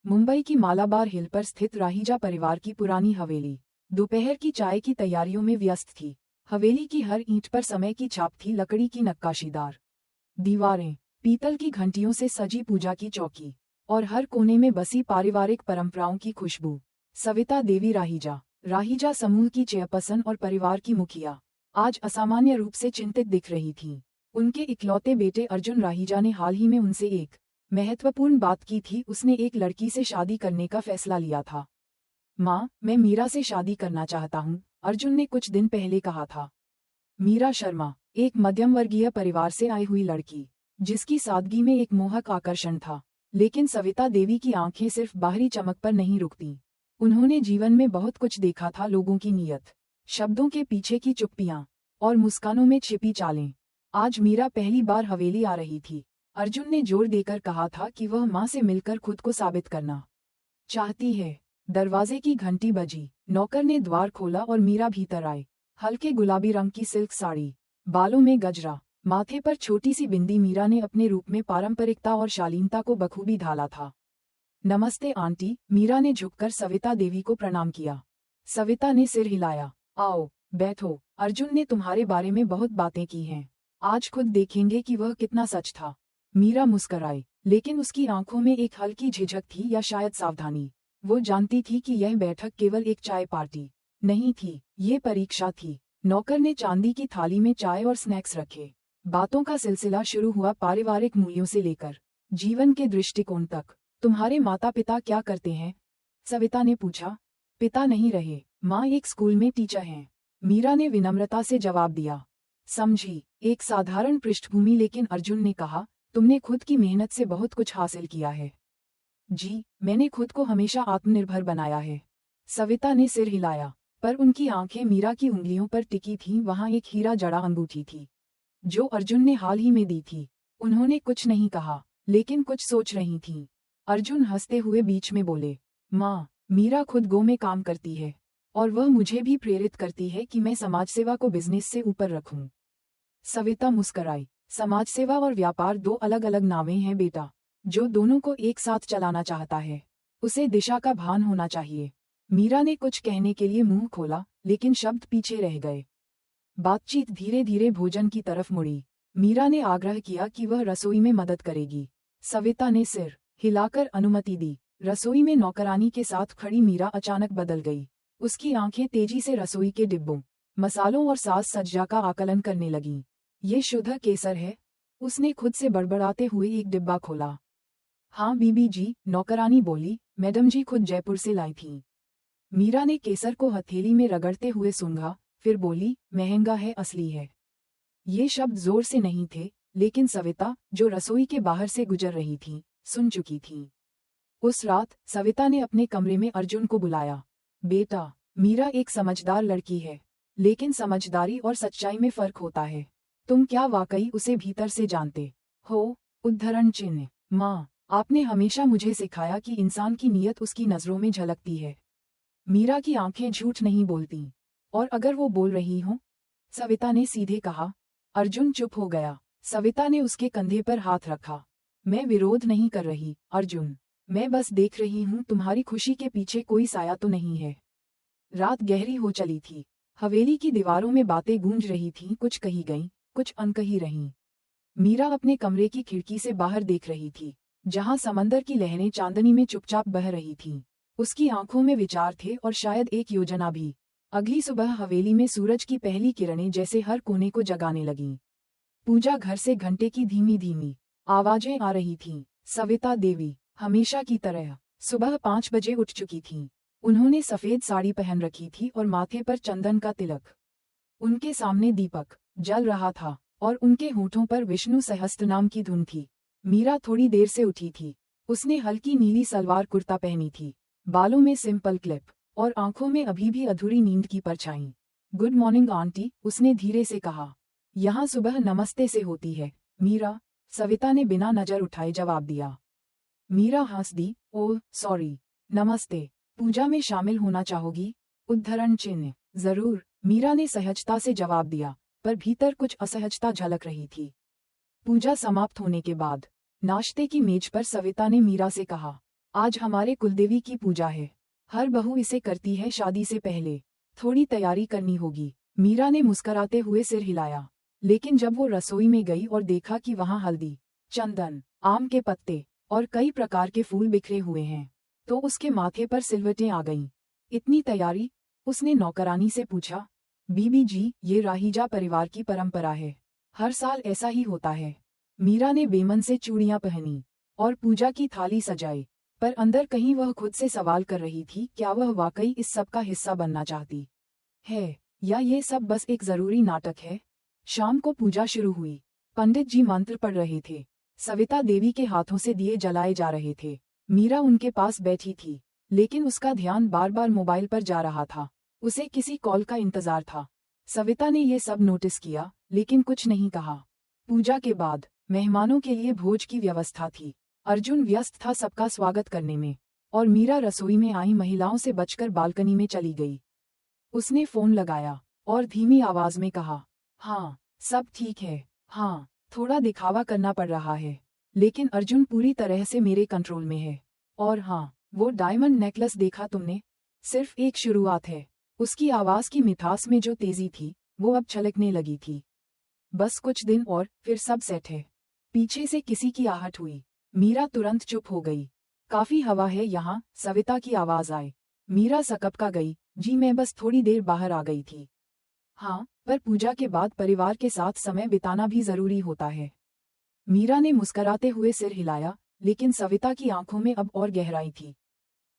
मुंबई की मालाबार हिल पर स्थित राहीजा परिवार की पुरानी हवेली दोपहर की चाय की तैयारियों में व्यस्त थी। हवेली की हर ईंट पर समय की छाप थी, लकड़ी की नक्काशीदार दीवारें, पीतल की घंटियों से सजी पूजा की चौकी और हर कोने में बसी पारिवारिक परंपराओं की खुशबू। सविता देवी राहीजा, राहीजा समूह की चेयरपर्सन और परिवार की मुखिया, आज असामान्य रूप से चिंतित दिख रही थीं। उनके इकलौते बेटे अर्जुन राहीजा ने हाल ही में उनसे एक महत्वपूर्ण बात की थी। उसने एक लड़की से शादी करने का फैसला लिया था। माँ, मैं मीरा से शादी करना चाहता हूँ, अर्जुन ने कुछ दिन पहले कहा था। मीरा शर्मा, एक मध्यम वर्गीय परिवार से आई हुई लड़की, जिसकी सादगी में एक मोहक आकर्षण था। लेकिन सविता देवी की आंखें सिर्फ बाहरी चमक पर नहीं रुकतीं। उन्होंने जीवन में बहुत कुछ देखा था, लोगों की नीयत, शब्दों के पीछे की चुप्पियां और मुस्कानों में छिपी चालें। आज मीरा पहली बार हवेली आ रही थी। अर्जुन ने जोर देकर कहा था कि वह माँ से मिलकर खुद को साबित करना चाहती है। दरवाजे की घंटी बजी, नौकर ने द्वार खोला और मीरा भीतर आए। हल्के गुलाबी रंग की सिल्क साड़ी, बालों में गजरा, माथे पर छोटी सी बिंदी। मीरा ने अपने रूप में पारंपरिकता और शालीनता को बखूबी ढाला था। नमस्ते आंटी, मीरा ने झुककर सविता देवी को प्रणाम किया। सविता ने सिर हिलाया। आओ बैठो, अर्जुन ने तुम्हारे बारे में बहुत बातें की हैं। आज खुद देखेंगे कि वह कितना सच था। मीरा मुस्कराई, लेकिन उसकी आंखों में एक हल्की झिझक थी, या शायद सावधानी। वो जानती थी कि यह बैठक केवल एक चाय पार्टी नहीं थी, ये परीक्षा थी। नौकर ने चांदी की थाली में चाय और स्नैक्स रखे। बातों का सिलसिला शुरू हुआ, पारिवारिक मूल्यों से लेकर जीवन के दृष्टिकोण तक। तुम्हारे माता पिता क्या करते हैं? सविता ने पूछा। पिता नहीं रहे, माँ एक स्कूल में टीचर हैं, मीरा ने विनम्रता से जवाब दिया। समझी, एक साधारण पृष्ठभूमि। लेकिन अर्जुन ने कहा, तुमने खुद की मेहनत से बहुत कुछ हासिल किया है। जी, मैंने खुद को हमेशा आत्मनिर्भर बनाया है। सविता ने सिर हिलाया, पर उनकी आंखें मीरा की उंगलियों पर टिकी थीं। वहां एक हीरा जड़ा अंगूठी थी, जो अर्जुन ने हाल ही में दी थी। उन्होंने कुछ नहीं कहा, लेकिन कुछ सोच रही थीं। अर्जुन हंसते हुए बीच में बोले, माँ, मीरा खुद गो में काम करती है, और वह मुझे भी प्रेरित करती है कि मैं समाज सेवा को बिजनेस से ऊपर रखूं। सविता मुस्कराई। समाज सेवा और व्यापार दो अलग अलग नावें हैं बेटा। जो दोनों को एक साथ चलाना चाहता है, उसे दिशा का भान होना चाहिए। मीरा ने कुछ कहने के लिए मुंह खोला, लेकिन शब्द पीछे रह गए। बातचीत धीरे धीरे भोजन की तरफ मुड़ी। मीरा ने आग्रह किया कि वह रसोई में मदद करेगी। सविता ने सिर हिलाकर अनुमति दी। रसोई में नौकरानी के साथ खड़ी मीरा अचानक बदल गई। उसकी आंखें तेजी से रसोई के डिब्बों, मसालों और साज सज्जा का आकलन करने लगीं। ये शुद्ध केसर है? उसने खुद से बड़बड़ाते हुए एक डिब्बा खोला। हाँ बीबी जी, नौकरानी बोली, मैडम जी खुद जयपुर से लाई थीं। मीरा ने केसर को हथेली में रगड़ते हुए सूंघा, फिर बोली, महंगा है, असली है। ये शब्द जोर से नहीं थे, लेकिन सविता, जो रसोई के बाहर से गुजर रही थी, सुन चुकी थी। उस रात सविता ने अपने कमरे में अर्जुन को बुलाया। बेटा, मीरा एक समझदार लड़की है, लेकिन समझदारी और सच्चाई में फर्क होता है। तुम क्या वाकई उसे भीतर से जानते हो? उद्धरण चिन्ह। माँ, आपने हमेशा मुझे सिखाया कि इंसान की नीयत उसकी नजरों में झलकती है। मीरा की आंखें झूठ नहीं बोलती, और अगर वो बोल रही हो? सविता ने सीधे कहा। अर्जुन चुप हो गया। सविता ने उसके कंधे पर हाथ रखा। मैं विरोध नहीं कर रही अर्जुन, मैं बस देख रही हूँ तुम्हारी खुशी के पीछे कोई साया तो नहीं है। रात गहरी हो चली थी। हवेली की दीवारों में बातें गूंज रही थीं, कुछ कही गईं, कुछ अनकही रहीं। मीरा अपने कमरे की खिड़की से बाहर देख रही थी, जहां समंदर की लहरें चांदनी में चुपचाप बह रही थीं। उसकी आंखों में विचार थे, और शायद एक योजना भी। अगली सुबह हवेली में सूरज की पहली किरणें जैसे हर कोने को जगाने लगीं। पूजा घर से घंटे की धीमी धीमी आवाजें आ रही थीं। सविता देवी, हमेशा की तरह, सुबह 5 बजे उठ चुकी थीं। उन्होंने सफेद साड़ी पहन रखी थी और माथे पर चंदन का तिलक। उनके सामने दीपक जल रहा था, और उनके होठों पर विष्णु सहस्त्रनाम की धुन थी। मीरा थोड़ी देर से उठी थी। उसने हल्की नीली सलवार कुर्ता पहनी थी, बालों में सिंपल क्लिप, और आंखों में अभी भी अधूरी नींद की परछाई। गुड मॉर्निंग आंटी, उसने धीरे से कहा। यहाँ सुबह नमस्ते से होती है मीरा, सविता ने बिना नजर उठाए जवाब दिया। मीरा हंस दी। ओह सॉरी, नमस्ते। पूजा में शामिल होना चाहोगी? उद्धरण चिन्ह। जरूर, मीरा ने सहजता से जवाब दिया, पर भीतर कुछ असहजता झलक रही थी। पूजा समाप्त होने के बाद नाश्ते की मेज पर सविता ने मीरा से कहा, आज हमारे कुलदेवी की पूजा है। हर बहू इसे करती है शादी से पहले। थोड़ी तैयारी करनी होगी। मीरा ने मुस्कराते हुए सिर हिलाया। लेकिन जब वो रसोई में गई और देखा कि वहाँ हल्दी, चंदन, आम के पत्ते और कई प्रकार के फूल बिखरे हुए हैं, तो उसके माथे पर सिलवटें आ गईं। इतनी तैयारी? उसने नौकरानी से पूछा। बीबी जी, ये राहीजा परिवार की परंपरा है। हर साल ऐसा ही होता है। मीरा ने बेमन से चूड़ियां पहनी और पूजा की थाली सजाई, पर अंदर कहीं वह खुद से सवाल कर रही थी, क्या वह वाकई इस सब का हिस्सा बनना चाहती है, या ये सब बस एक जरूरी नाटक है। शाम को पूजा शुरू हुई। पंडित जी मंत्र पढ़ रहे थे। सविता देवी के हाथों से दिए जलाए जा रहे थे। मीरा उनके पास बैठी थी, लेकिन उसका ध्यान बार बार मोबाइल पर जा रहा था। उसे किसी कॉल का इंतजार था। सविता ने ये सब नोटिस किया, लेकिन कुछ नहीं कहा। पूजा के बाद मेहमानों के लिए भोज की व्यवस्था थी। अर्जुन व्यस्त था सबका स्वागत करने में, और मीरा रसोई में आई महिलाओं से बचकर बालकनी में चली गई। उसने फोन लगाया और धीमी आवाज में कहा, हाँ, सब ठीक है। हाँ, थोड़ा दिखावा करना पड़ रहा है, लेकिन अर्जुन पूरी तरह से मेरे कंट्रोल में है। और हाँ, वो डायमंड नेकलेस देखा तुमने? सिर्फ एक शुरुआत है। उसकी आवाज की मिठास में जो तेजी थी, वो अब छलकने लगी थी। बस कुछ दिन और फिर सब सेट है। पीछे से किसी की आहट हुई। मीरा तुरंत चुप हो गई। काफी हवा है यहाँ, सविता की आवाज आई। मीरा सकपका गई। जी, मैं बस थोड़ी देर बाहर आ गई थी। हाँ, पर पूजा के बाद परिवार के साथ समय बिताना भी जरूरी होता है। मीरा ने मुस्कराते हुए सिर हिलाया, लेकिन सविता की आंखों में अब और गहराई थी।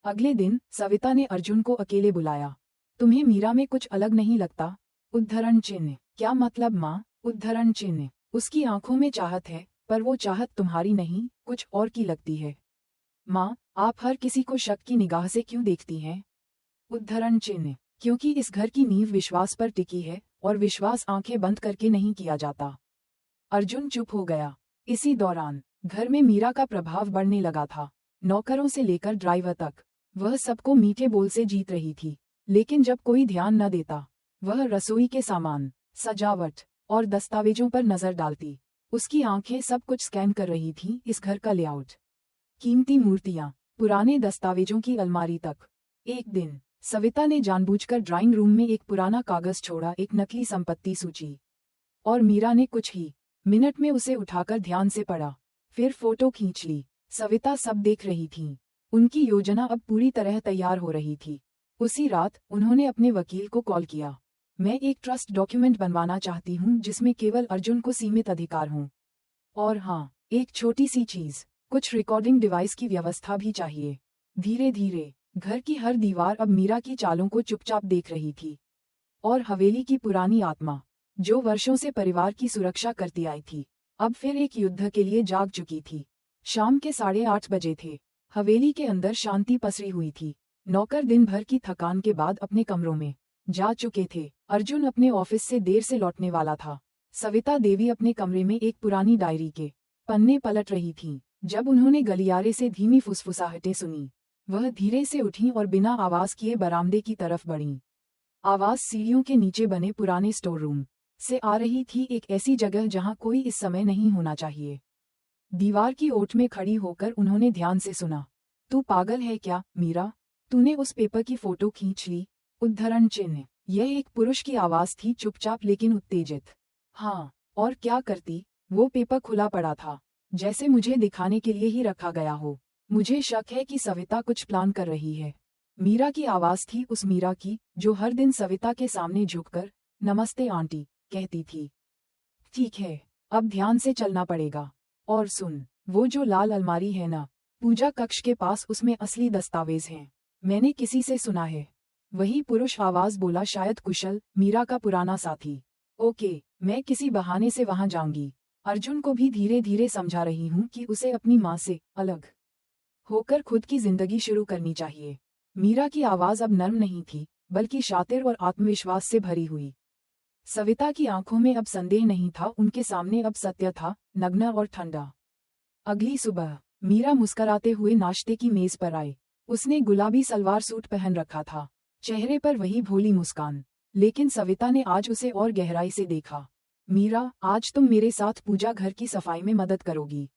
अगले दिन सविता ने अर्जुन को अकेले बुलाया। तुम्हें मीरा में कुछ अलग नहीं लगता? उद्धरण चिन्ह। क्या मतलब माँ? उद्धरण चिन्ह। उसकी आंखों में चाहत है, पर वो चाहत तुम्हारी नहीं, कुछ और की लगती है। माँ, आप हर किसी को शक की निगाह से क्यों देखती हैं? उद्धरण चिन्ह। क्योंकि इस घर की नींव विश्वास पर टिकी है, और विश्वास आंखें बंद करके नहीं किया जाता। अर्जुन चुप हो गया। इसी दौरान घर में मीरा का प्रभाव बढ़ने लगा था। नौकरों से लेकर ड्राइवर तक, वह सबको मीठे बोल से जीत रही थी। लेकिन जब कोई ध्यान न देता, वह रसोई के सामान, सजावट और दस्तावेजों पर नजर डालती। उसकी आंखें सब कुछ स्कैन कर रही थीं, इस घर का लेआउट, कीमती मूर्तियां, पुराने दस्तावेजों की अलमारी तक। एक दिन सविता ने जानबूझकर ड्राइंग रूम में एक पुराना कागज छोड़ा, एक नकली संपत्ति सूची। और मीरा ने कुछ ही मिनट में उसे उठाकर ध्यान से पढ़ा, फिर फोटो खींच ली। सविता सब देख रही थीं। उनकी योजना अब पूरी तरह तैयार हो रही थी। उसी रात उन्होंने अपने वकील को कॉल किया। मैं एक ट्रस्ट डॉक्यूमेंट बनवाना चाहती हूँ जिसमें केवल अर्जुन को सीमित अधिकार हों। और हाँ, एक छोटी सी चीज, कुछ रिकॉर्डिंग डिवाइस की व्यवस्था भी चाहिए। धीरे धीरे घर की हर दीवार अब मीरा की चालों को चुपचाप देख रही थी। और हवेली की पुरानी आत्मा, जो वर्षों से परिवार की सुरक्षा करती आई थी, अब फिर एक युद्ध के लिए जाग चुकी थी। शाम के 8:30 बजे थे। हवेली के अंदर शांति पसरी हुई थी। नौकर दिन भर की थकान के बाद अपने कमरों में जा चुके थे। अर्जुन अपने ऑफिस से देर से लौटने वाला था। सविता देवी अपने कमरे में एक पुरानी डायरी के पन्ने पलट रही थीं। जब उन्होंने गलियारे से धीमी फुसफुसाहटें सुनी, वह धीरे से उठी और बिना आवाज किए बरामदे की तरफ बढ़ीं। आवाज सीढ़ियों के नीचे बने पुराने स्टोर रूम से आ रही थी, एक ऐसी जगह जहां कोई इस समय नहीं होना चाहिए। दीवार की ओट में खड़ी होकर उन्होंने ध्यान से सुना। तू पागल है क्या मीरा? तूने उस पेपर की फोटो खींच ली? उद्धरण चिन्ह। यह एक पुरुष की आवाज थी, चुपचाप लेकिन उत्तेजित। हाँ, और क्या करती? वो पेपर खुला पड़ा था, जैसे मुझे दिखाने के लिए ही रखा गया हो। मुझे शक है कि सविता कुछ प्लान कर रही है। मीरा की आवाज थी, उस मीरा की जो हर दिन सविता के सामने झुककर नमस्ते आंटी कहती थी। ठीक है, अब ध्यान से चलना पड़ेगा। और सुन, वो जो लाल अलमारी है ना, पूजा कक्ष के पास, उसमें असली दस्तावेज हैं। मैंने किसी से सुना है। वही पुरुष आवाज बोला, शायद कुशल, मीरा का पुराना साथी। ओके, मैं किसी बहाने से वहां जाऊंगी। अर्जुन को भी धीरे धीरे समझा रही हूँ कि उसे अपनी माँ से अलग होकर खुद की जिंदगी शुरू करनी चाहिए। मीरा की आवाज अब नर्म नहीं थी, बल्कि शातिर और आत्मविश्वास से भरी हुई। सविता की आंखों में अब संदेह नहीं था, उनके सामने अब सत्य था, नग्न और ठंडा। अगली सुबह मीरा मुस्कराते हुए नाश्ते की मेज पर आई। उसने गुलाबी सलवार सूट पहन रखा था, चेहरे पर वही भोली मुस्कान। लेकिन सविता ने आज उसे और गहराई से देखा। मीरा, आज तुम मेरे साथ पूजा घर की सफाई में मदद करोगी?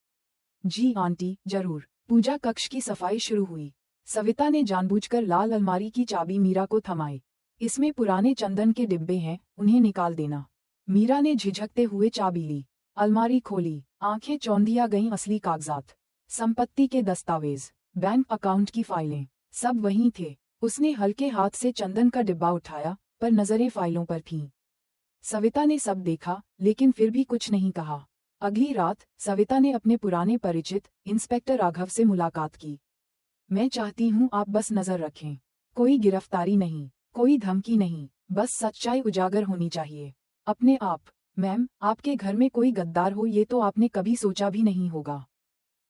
जी आंटी, जरूर। पूजा कक्ष की सफाई शुरू हुई। सविता ने जानबूझकर लाल अलमारी की चाबी मीरा को थमाई। इसमें पुराने चंदन के डिब्बे हैं, उन्हें निकाल देना। मीरा ने झिझकते हुए चाबी ली, अलमारी खोली, आंखें चौंधिया गईं। असली कागजात, संपत्ति के दस्तावेज, बैंक अकाउंट की फाइलें, सब वहीं थे। उसने हल्के हाथ से चंदन का डिब्बा उठाया, पर नजरें फाइलों पर थीं। सविता ने सब देखा, लेकिन फिर भी कुछ नहीं कहा। अगली रात सविता ने अपने पुराने परिचित इंस्पेक्टर राघव से मुलाकात की। मैं चाहती हूँ आप बस नजर रखें। कोई गिरफ्तारी नहीं, कोई धमकी नहीं, बस सच्चाई उजागर होनी चाहिए। अपने आप। मैम, आपके घर में कोई गद्दार हो ये तो आपने कभी सोचा भी नहीं होगा।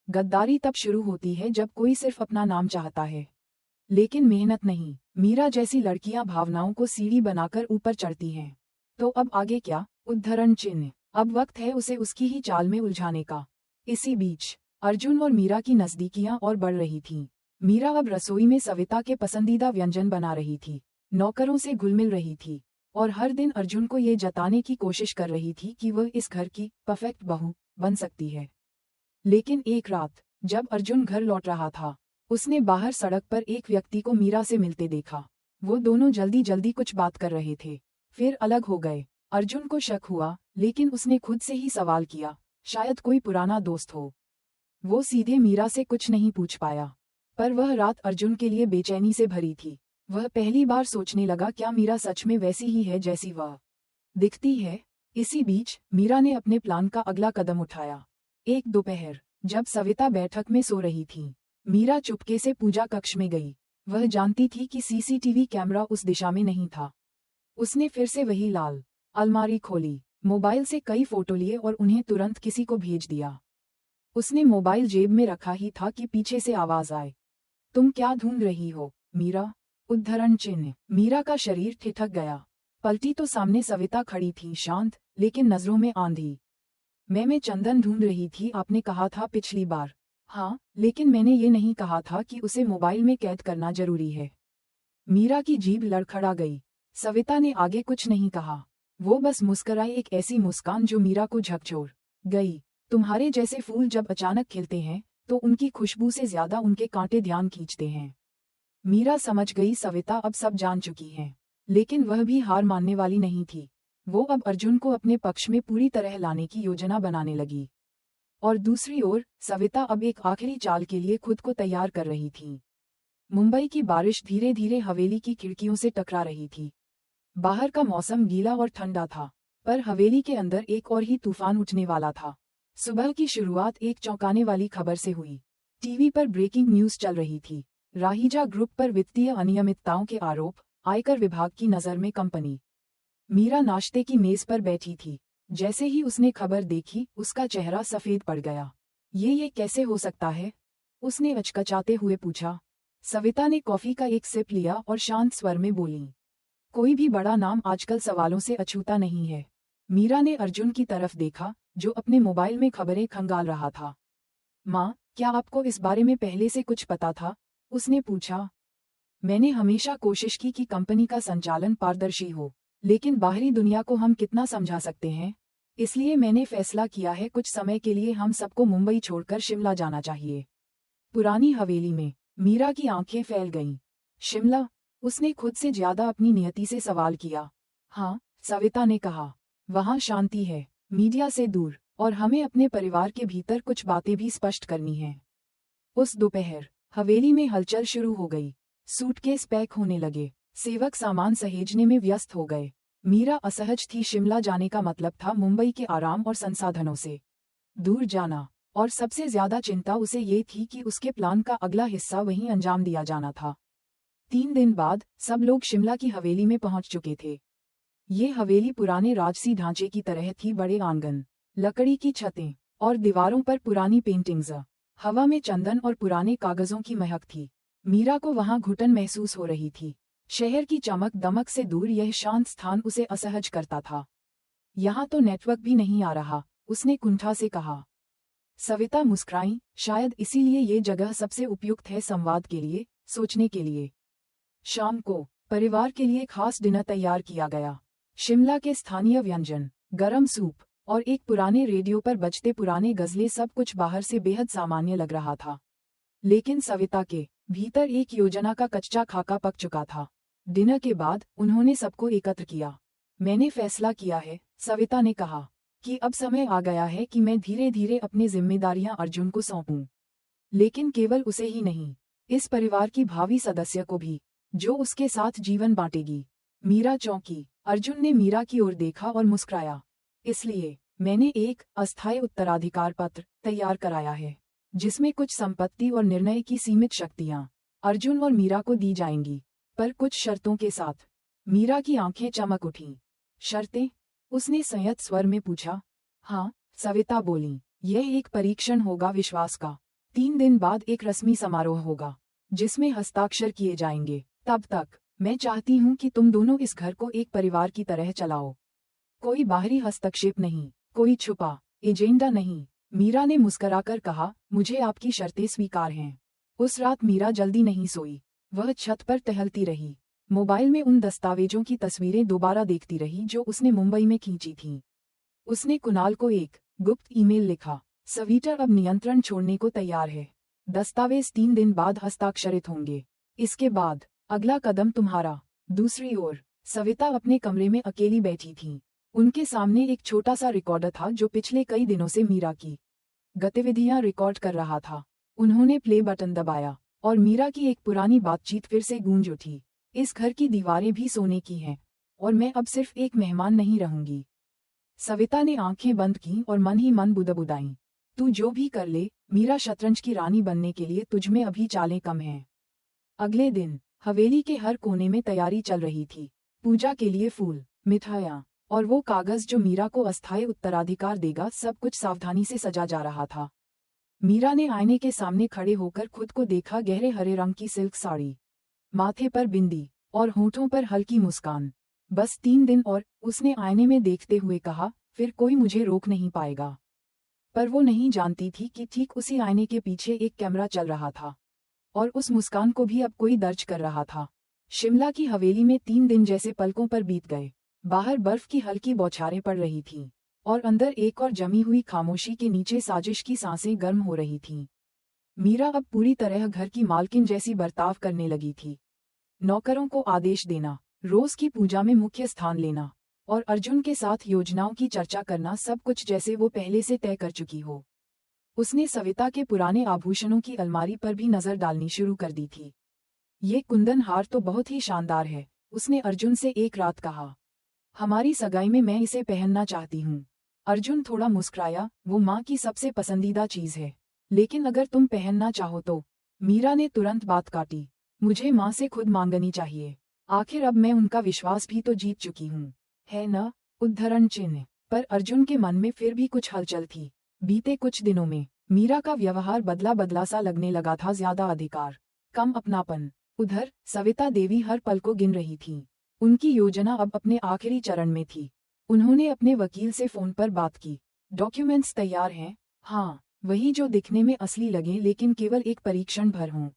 गद्दारी तब शुरू होती है जब कोई सिर्फ अपना नाम चाहता है, लेकिन मेहनत नहीं। मीरा जैसी लड़कियां भावनाओं को सीढ़ी बनाकर ऊपर चढ़ती हैं। तो अब आगे क्या? उद्धरण चिन्ह। अब वक्त है उसे उसकी ही चाल में उलझाने का। इसी बीच अर्जुन और मीरा की नजदीकियां और बढ़ रही थीं। मीरा अब रसोई में सविता के पसंदीदा व्यंजन बना रही थी, नौकरों से घुल मिल रही थी, और हर दिन अर्जुन को ये जताने की कोशिश कर रही थी कि वह इस घर की परफेक्ट बहू बन सकती है। लेकिन एक रात जब अर्जुन घर लौट रहा था, उसने बाहर सड़क पर एक व्यक्ति को मीरा से मिलते देखा। वो दोनों जल्दी जल्दी कुछ बात कर रहे थे, फिर अलग हो गए। अर्जुन को शक हुआ, लेकिन उसने खुद से ही सवाल किया, शायद कोई पुराना दोस्त हो। वो सीधे मीरा से कुछ नहीं पूछ पाया, पर वह रात अर्जुन के लिए बेचैनी से भरी थी। वह पहली बार सोचने लगा, क्या मीरा सच में वैसी ही है जैसी वह दिखती है? इसी बीच मीरा ने अपने प्लान का अगला कदम उठाया। एक दोपहर जब सविता बैठक में सो रही थी, मीरा चुपके से पूजा कक्ष में गई। वह जानती थी कि सीसीटीवी कैमरा उस दिशा में नहीं था। उसने फिर से वही लाल अलमारी खोली, मोबाइल से कई फोटो लिए और उन्हें तुरंत किसी को भेज दिया। उसने मोबाइल जेब में रखा ही था कि पीछे से आवाज आए, तुम क्या ढूंढ रही हो मीरा? उद्धरण चिन्ह। मीरा का शरीर ठिठक गया। पलटी तो सामने सविता खड़ी थी, शांत लेकिन नजरों में आंधी। मैं चंदन ढूंढ रही थी, आपने कहा था पिछली बार। हाँ, लेकिन मैंने ये नहीं कहा था कि उसे मोबाइल में कैद करना जरूरी है। मीरा की जीभ लड़खड़ा गई। सविता ने आगे कुछ नहीं कहा। वो बस मुस्कुराई, एक ऐसी मुस्कान जो मीरा को झकझोर गई। तुम्हारे जैसे फूल जब अचानक खिलते हैं तो उनकी खुशबू से ज्यादा उनके कांटे ध्यान खींचते हैं। मीरा समझ गई सविता अब सब जान चुकी है, लेकिन वह भी हार मानने वाली नहीं थी। वो अब अर्जुन को अपने पक्ष में पूरी तरह लाने की योजना बनाने लगी। और दूसरी ओर सविता अब एक आखिरी चाल के लिए खुद को तैयार कर रही थी। मुंबई की बारिश धीरे धीरे हवेली की खिड़कियों से टकरा रही थी। बाहर का मौसम गीला और ठंडा था, पर हवेली के अंदर एक और ही तूफान उठने वाला था। सुबह की शुरुआत एक चौंकाने वाली खबर से हुई। टीवी पर ब्रेकिंग न्यूज चल रही थी। राहीजा ग्रुप पर वित्तीय अनियमितताओं के आरोप, आयकर विभाग की नज़र में कंपनी। मीरा नाश्ते की मेज पर बैठी थी। जैसे ही उसने खबर देखी, उसका चेहरा सफेद पड़ गया। ये कैसे हो सकता है? उसने अचकचाते हुए पूछा। सविता ने कॉफी का एक सिप लिया और शांत स्वर में बोली, कोई भी बड़ा नाम आजकल सवालों से अछूता नहीं है। मीरा ने अर्जुन की तरफ देखा, जो अपने मोबाइल में खबरें खंगाल रहा था। माँ, क्या आपको इस बारे में पहले से कुछ पता था? उसने पूछा। मैंने हमेशा कोशिश की कि कंपनी का संचालन पारदर्शी हो, लेकिन बाहरी दुनिया को हम कितना समझा सकते हैं? इसलिए मैंने फैसला किया है, कुछ समय के लिए हम सबको मुंबई छोड़कर शिमला जाना चाहिए। पुरानी हवेली में मीरा की आंखें फैल गईं। शिमला? उसने खुद से ज्यादा अपनी नियति से सवाल किया। हाँ, सविता ने कहा। वहाँ शांति है, मीडिया से दूर, और हमें अपने परिवार के भीतर कुछ बातें भी स्पष्ट करनी हैं। उस दोपहर हवेली में हलचल शुरू हो गई। सूटकेस पैक होने लगे, सेवक सामान सहेजने में व्यस्त हो गए। मीरा असहज थी। शिमला जाने का मतलब था मुंबई के आराम और संसाधनों से दूर जाना, और सबसे ज्यादा चिंता उसे ये थी कि उसके प्लान का अगला हिस्सा वहीं अंजाम दिया जाना था। 3 दिन बाद सब लोग शिमला की हवेली में पहुंच चुके थे। ये हवेली पुराने राजसी ढांचे की तरह थी। बड़े आंगन, लकड़ी की छतें, और दीवारों पर पुरानी पेंटिंग्स। हवा में चंदन और पुराने कागजों की महक थी। मीरा को वहां घुटन महसूस हो रही थी। शहर की चमक दमक से दूर यह शांत स्थान उसे असहज करता था। यहाँ तो नेटवर्क भी नहीं आ रहा, उसने कुंठा से कहा। सविता मुस्कुराई। शायद इसीलिए ये जगह सबसे उपयुक्त है संवाद के लिए, सोचने के लिए। शाम को परिवार के लिए खास डिनर तैयार किया गया। शिमला के स्थानीय व्यंजन, गरम सूप, और एक पुराने रेडियो पर बजते पुराने गजलें, सब कुछ बाहर से बेहद सामान्य लग रहा था। लेकिन सविता के भीतर एक योजना का कच्चा खाका पक चुका था। डिनर के बाद उन्होंने सबको एकत्र किया। मैंने फैसला किया है, सविता ने कहा, कि अब समय आ गया है कि मैं धीरे धीरे अपनी जिम्मेदारियां अर्जुन को सौंपूं। लेकिन केवल उसे ही नहीं, इस परिवार की भावी सदस्य को भी, जो उसके साथ जीवन बांटेगी। मीरा चौंकी। अर्जुन ने मीरा की ओर देखा और मुस्कुराया। इसलिए मैंने एक अस्थायी उत्तराधिकार पत्र तैयार कराया है, जिसमें कुछ संपत्ति और निर्णय की सीमित शक्तियां अर्जुन और मीरा को दी जाएंगी, पर कुछ शर्तों के साथ। मीरा की आंखें चमक उठीं। शर्तें? उसने संयत स्वर में पूछा। हाँ, सविता बोली, यह एक परीक्षण होगा विश्वास का। 3 दिन बाद एक रस्मी समारोह होगा, जिसमें हस्ताक्षर किए जाएंगे। तब तक मैं चाहती हूँ कि तुम दोनों इस घर को एक परिवार की तरह चलाओ। कोई बाहरी हस्तक्षेप नहीं, कोई छुपा एजेंडा नहीं। मीरा ने मुस्कुराकर कहा, मुझे आपकी शर्तें स्वीकार हैं। उस रात मीरा जल्दी नहीं सोई। वह छत पर टहलती रही, मोबाइल में उन दस्तावेजों की तस्वीरें दोबारा देखती रही जो उसने मुंबई में खींची थीं। उसने कुणाल को एक गुप्त ईमेल लिखा, सविता अब नियंत्रण छोड़ने को तैयार है। दस्तावेज 3 दिन बाद हस्ताक्षरित होंगे। इसके बाद अगला कदम तुम्हारा। दूसरी ओर सविता अपने कमरे में अकेली बैठी थी। उनके सामने एक छोटा सा रिकॉर्डर था जो पिछले कई दिनों से मीरा की गतिविधियां रिकॉर्ड कर रहा था। उन्होंने प्ले बटन दबाया और मीरा की एक पुरानी बातचीत फिर से गूंज उठी। इस घर की दीवारें भी सोने की हैं, और मैं अब सिर्फ एक मेहमान नहीं रहूंगी। सविता ने आंखें बंद की और मन ही मन बुदबुदाई। तू जो भी कर ले, मीरा शतरंज की रानी बनने के लिए तुझमें अभी चालें कम हैं। अगले दिन हवेली के हर कोने में तैयारी चल रही थी। पूजा के लिए फूल, मिठाइयाँ और वो कागज जो मीरा को अस्थायी उत्तराधिकार देगा, सब कुछ सावधानी से सजा जा रहा था। मीरा ने आईने के सामने खड़े होकर खुद को देखा। गहरे हरे रंग की सिल्क साड़ी, माथे पर बिंदी और होठों पर हल्की मुस्कान। बस 3 दिन और, उसने आईने में देखते हुए कहा, फिर कोई मुझे रोक नहीं पाएगा। पर वो नहीं जानती थी कि ठीक उसी आईने के पीछे एक कैमरा चल रहा था, और उस मुस्कान को भी अब कोई दर्ज कर रहा था। शिमला की हवेली में 3 दिन जैसे पलकों पर बीत गए। बाहर बर्फ की हल्की बौछारें पड़ रही थीं, और अंदर एक और जमी हुई खामोशी के नीचे साजिश की सांसें गर्म हो रही थीं। मीरा अब पूरी तरह घर की मालकिन जैसी बर्ताव करने लगी थी। नौकरों को आदेश देना, रोज की पूजा में मुख्य स्थान लेना, और अर्जुन के साथ योजनाओं की चर्चा करना, सब कुछ जैसे वो पहले से तय कर चुकी हो। उसने सविता के पुराने आभूषणों की अलमारी पर भी नजर डालनी शुरू कर दी थी। ये कुंदन हार तो बहुत ही शानदार है, उसने अर्जुन से एक रात कहा। हमारी सगाई में मैं इसे पहनना चाहती हूँ। अर्जुन थोड़ा मुस्कुराया, वो माँ की सबसे पसंदीदा चीज है, लेकिन अगर तुम पहनना चाहो तो। मीरा ने तुरंत बात काटी, मुझे माँ से खुद मांगनी चाहिए। आखिर अब मैं उनका विश्वास भी तो जीत चुकी हूँ, है न? उद्धरण चिन्ह। पर अर्जुन के मन में फिर भी कुछ हलचल थी। बीते कुछ दिनों में मीरा का व्यवहार बदला बदला सा लगने लगा था। ज्यादा अधिकार, कम अपनापन। उधर सविता देवी हर पल को गिन रही थी। उनकी योजना अब अपने आखिरी चरण में थी। उन्होंने अपने वकील से फोन पर बात की। डॉक्यूमेंट्स तैयार हैं? हाँ, वही जो दिखने में असली लगे लेकिन केवल एक परीक्षण भर हों।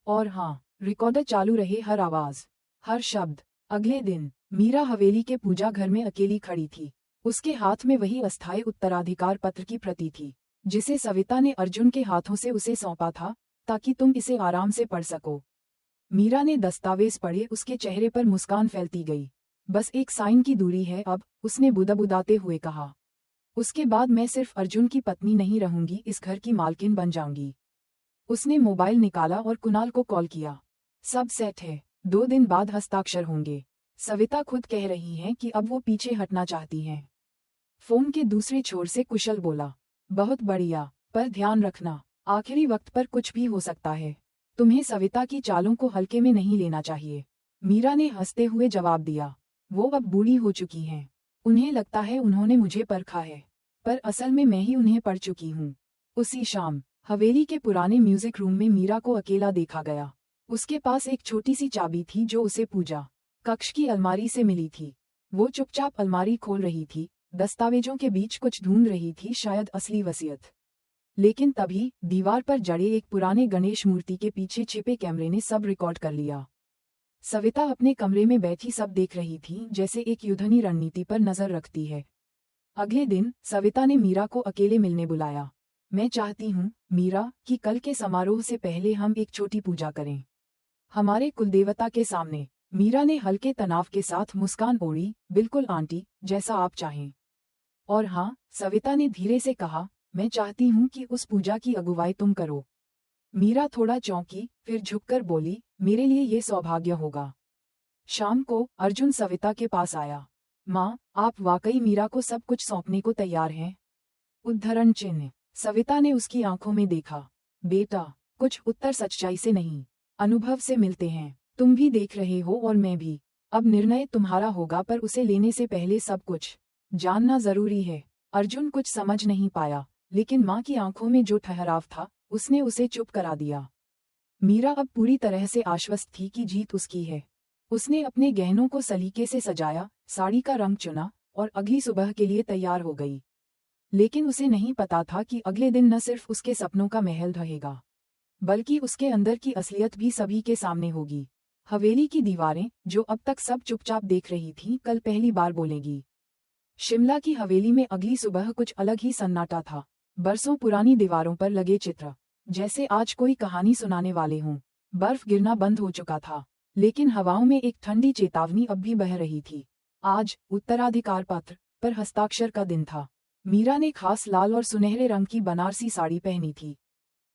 और हाँ, रिकॉर्डर चालू रहे, हर आवाज, हर शब्द। अगले दिन मीरा हवेली के पूजा घर में अकेली खड़ी थी। उसके हाथ में वही अस्थायी उत्तराधिकार पत्र की प्रति थी, जिसे सविता ने अर्जुन के हाथों से उसे सौंपा था, ताकि तुम इसे आराम से पढ़ सको। मीरा ने दस्तावेज पढ़े, उसके चेहरे पर मुस्कान फैलती गई। बस एक साइन की दूरी है अब, उसने बुदबुदाते हुए कहा। उसके बाद मैं सिर्फ अर्जुन की पत्नी नहीं रहूंगी, इस घर की मालकिन बन जाऊंगी। उसने मोबाइल निकाला और कुणाल को कॉल किया। सब सेट है, 2 दिन बाद हस्ताक्षर होंगे। सविता खुद कह रही हैं कि अब वो पीछे हटना चाहती हैं। फोन के दूसरे छोर से कुशल बोला, बहुत बढ़िया, पर ध्यान रखना, आखिरी वक्त पर कुछ भी हो सकता है। तुम्हें सविता की चालों को हल्के में नहीं लेना चाहिए। मीरा ने हंसते हुए जवाब दिया, वो अब बूढ़ी हो चुकी हैं। उन्हें लगता है उन्होंने मुझे परखा है, पर असल में मैं ही उन्हें पढ़ चुकी हूँ। उसी शाम हवेली के पुराने म्यूजिक रूम में मीरा को अकेला देखा गया। उसके पास एक छोटी सी चाबी थी जो उसे पूजा कक्ष की अलमारी से मिली थी। वो चुपचाप अलमारी खोल रही थी, दस्तावेजों के बीच कुछ ढूंढ रही थी, शायद असली वसीयत। लेकिन तभी दीवार पर जड़े एक पुराने गणेश मूर्ति के पीछे छिपे कैमरे ने सब रिकॉर्ड कर लिया। सविता अपने कमरे में बैठी सब देख रही थी, जैसे एक युद्धनी रणनीति पर नजर रखती है। अगले दिन सविता ने मीरा को अकेले मिलने बुलाया। मैं चाहती हूँ, मीरा, कि कल के समारोह से पहले हम एक छोटी पूजा करें। हमारे कुलदेवता के सामने। मीरा ने हल्के तनाव के साथ मुस्कान ओढ़ी। बिल्कुल आंटी, जैसा आप चाहें। और हाँ, सविता ने धीरे से कहा, मैं चाहती हूँ कि उस पूजा की अगुवाई तुम करो। मीरा थोड़ा चौंकी, फिर झुककर बोली, मेरे लिए ये सौभाग्य होगा। शाम को अर्जुन सविता के पास आया। माँ, आप वाकई मीरा को सब कुछ सौंपने को तैयार हैं? उद्धरण चिन्ह। सविता ने उसकी आंखों में देखा। बेटा, कुछ उत्तर सच्चाई से नहीं, अनुभव से मिलते हैं। तुम भी देख रहे हो और मैं भी। अब निर्णय तुम्हारा होगा, पर उसे लेने से पहले सब कुछ जानना जरूरी है। अर्जुन कुछ समझ नहीं पाया, लेकिन माँ की आंखों में जो ठहराव था, उसने उसे चुप करा दिया। मीरा अब पूरी तरह से आश्वस्त थी कि जीत उसकी है। उसने अपने गहनों को सलीके से सजाया, साड़ी का रंग चुना और अगली सुबह के लिए तैयार हो गई। लेकिन उसे नहीं पता था कि अगले दिन न सिर्फ उसके सपनों का महल रहेगा, बल्कि उसके अंदर की असलियत भी सभी के सामने होगी। हवेली की दीवारें, जो अब तक सब चुपचाप देख रही थीं, कल पहली बार बोलेगी। शिमला की हवेली में अगली सुबह कुछ अलग ही सन्नाटा था। बरसों पुरानी दीवारों पर लगे चित्र, जैसे आज कोई कहानी सुनाने वाले हों। बर्फ गिरना बंद हो चुका था, लेकिन हवाओं में एक ठंडी चेतावनी अब भी बह रही थी। आज उत्तराधिकार पत्र पर हस्ताक्षर का दिन था। मीरा ने खास लाल और सुनहरे रंग की बनारसी साड़ी पहनी थी।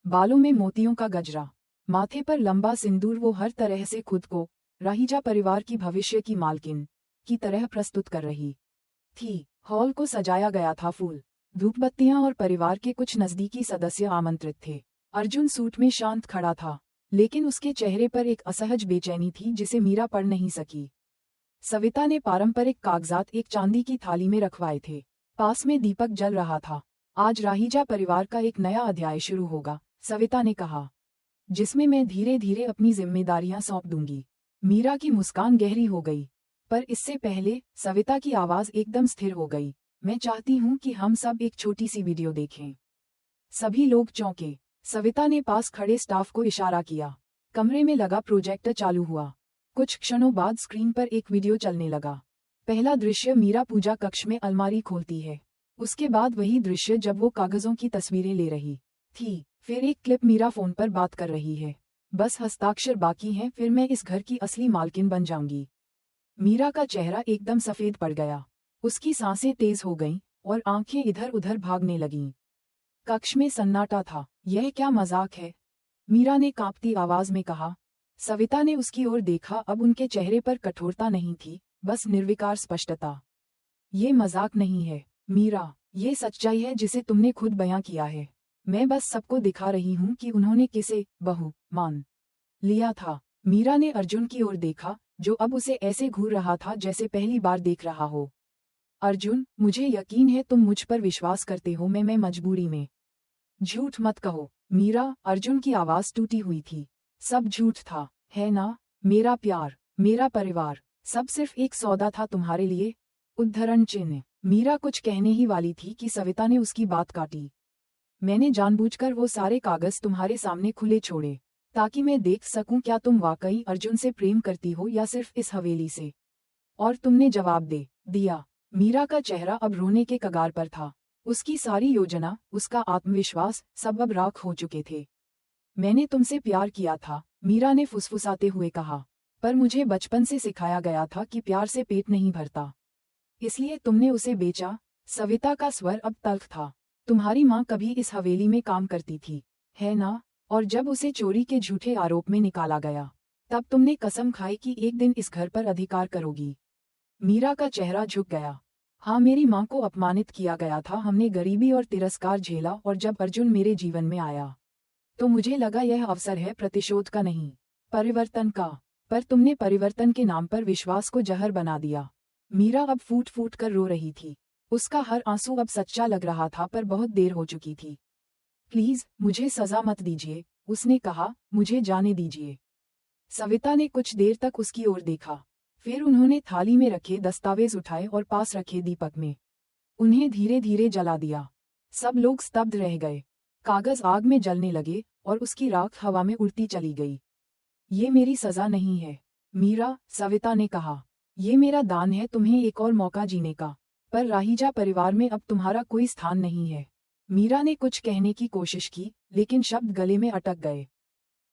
बालों में मोतियों का गजरा, माथे पर लंबा सिंदूर। वो हर तरह से खुद को राहीजा परिवार की भविष्य की मालकिन की तरह प्रस्तुत कर रही थी। हॉल को सजाया गया था, फूल, धूपबत्तियां और परिवार के कुछ नजदीकी सदस्य आमंत्रित थे। अर्जुन सूट में शांत खड़ा था, लेकिन उसके चेहरे पर एक असहज बेचैनी थी जिसे मीरा पढ़ नहीं सकी। सविता ने पारंपरिक कागजात एक चांदी की थाली में रखवाए थे। पास में दीपक जल रहा था। आज राहीजा परिवार का एक नया अध्याय शुरू होगा, सविता ने कहा, जिसमें मैं धीरे धीरे अपनी जिम्मेदारियां सौंप दूंगी। मीरा की मुस्कान गहरी हो गई, पर इससे पहले सविता की आवाज एकदम स्थिर हो गई। मैं चाहती हूँ कि हम सब एक छोटी सी वीडियो देखें। सभी लोग चौंके। सविता ने पास खड़े स्टाफ को इशारा किया। कमरे में लगा प्रोजेक्टर चालू हुआ। कुछ क्षणों बाद स्क्रीन पर एक वीडियो चलने लगा। पहला दृश्य, मीरा पूजा कक्ष में अलमारी खोलती है। उसके बाद वही दृश्य जब वो कागजों की तस्वीरें ले रही थी। फिर एक क्लिप, मीरा फोन पर बात कर रही है। बस हस्ताक्षर बाकी हैं, फिर मैं इस घर की असली मालकिन बन जाऊंगी। मीरा का चेहरा एकदम सफेद पड़ गया। उसकी सांसें तेज हो गईं और आंखें इधर उधर भागने लगीं। कक्ष में सन्नाटा था। यह क्या मजाक है? मीरा ने कांपती आवाज में कहा। सविता ने उसकी ओर देखा। अब उनके चेहरे पर कठोरता नहीं थी, बस निर्विकार स्पष्टता। ये मजाक नहीं है मीरा, ये सच्चाई है जिसे तुमने खुद बयां किया है। मैं बस सबको दिखा रही हूँ कि उन्होंने किसे बहू मान लिया था। मीरा ने अर्जुन की ओर देखा, जो अब उसे ऐसे घूर रहा था जैसे पहली बार देख रहा हो। अर्जुन, मुझे यकीन है तुम मुझ पर विश्वास करते हो। मैं मजबूरी में। झूठ मत कहो मीरा, अर्जुन की आवाज टूटी हुई थी। सब झूठ था, है ना? मेरा प्यार, मेरा परिवार, सब सिर्फ एक सौदा था तुम्हारे लिए। उद्धरण चिन्ह। मीरा कुछ कहने ही वाली थी कि सविता ने उसकी बात काटी। मैंने जानबूझकर वो सारे कागज तुम्हारे सामने खुले छोड़े, ताकि मैं देख सकूं क्या तुम वाकई अर्जुन से प्रेम करती हो या सिर्फ इस हवेली से। और तुमने जवाब दे दिया। मीरा का चेहरा अब रोने के कगार पर था। उसकी सारी योजना, उसका आत्मविश्वास, सब अब राख हो चुके थे। मैंने तुमसे प्यार किया था, मीरा ने फुसफुसाते हुए कहा, पर मुझे बचपन से सिखाया गया था कि प्यार से पेट नहीं भरता, इसलिए तुमने उसे बेचा। सविता का स्वर अब तल्ख था। तुम्हारी माँ कभी इस हवेली में काम करती थी, है ना? और जब उसे चोरी के झूठे आरोप में निकाला गया, तब तुमने कसम खाई कि एक दिन इस घर पर अधिकार करोगी। मीरा का चेहरा झुक गया। हाँ, मेरी माँ को अपमानित किया गया था, हमने गरीबी और तिरस्कार झेला, और जब अर्जुन मेरे जीवन में आया तो मुझे लगा यह अवसर है प्रतिशोध का नहीं, परिवर्तन का। पर तुमने परिवर्तन के नाम पर विश्वास को जहर बना दिया। मीरा अब फूट फूट कर रो रही थी। उसका हर आंसू अब सच्चा लग रहा था, पर बहुत देर हो चुकी थी। प्लीज मुझे सजा मत दीजिए, उसने कहा, मुझे जाने दीजिए। सविता ने कुछ देर तक उसकी ओर देखा। फिर उन्होंने थाली में रखे दस्तावेज उठाए और पास रखे दीपक में उन्हें धीरे धीरे जला दिया। सब लोग स्तब्ध रह गए। कागज आग में जलने लगे और उसकी राख हवा में उड़ती चली गई। ये मेरी सजा नहीं है मीरा, सविता ने कहा। ये मेरा दान है तुम्हें एक और मौका जीने का। पर राहीजा परिवार में अब तुम्हारा कोई स्थान नहीं है। मीरा ने कुछ कहने की कोशिश की, लेकिन शब्द गले में अटक गए।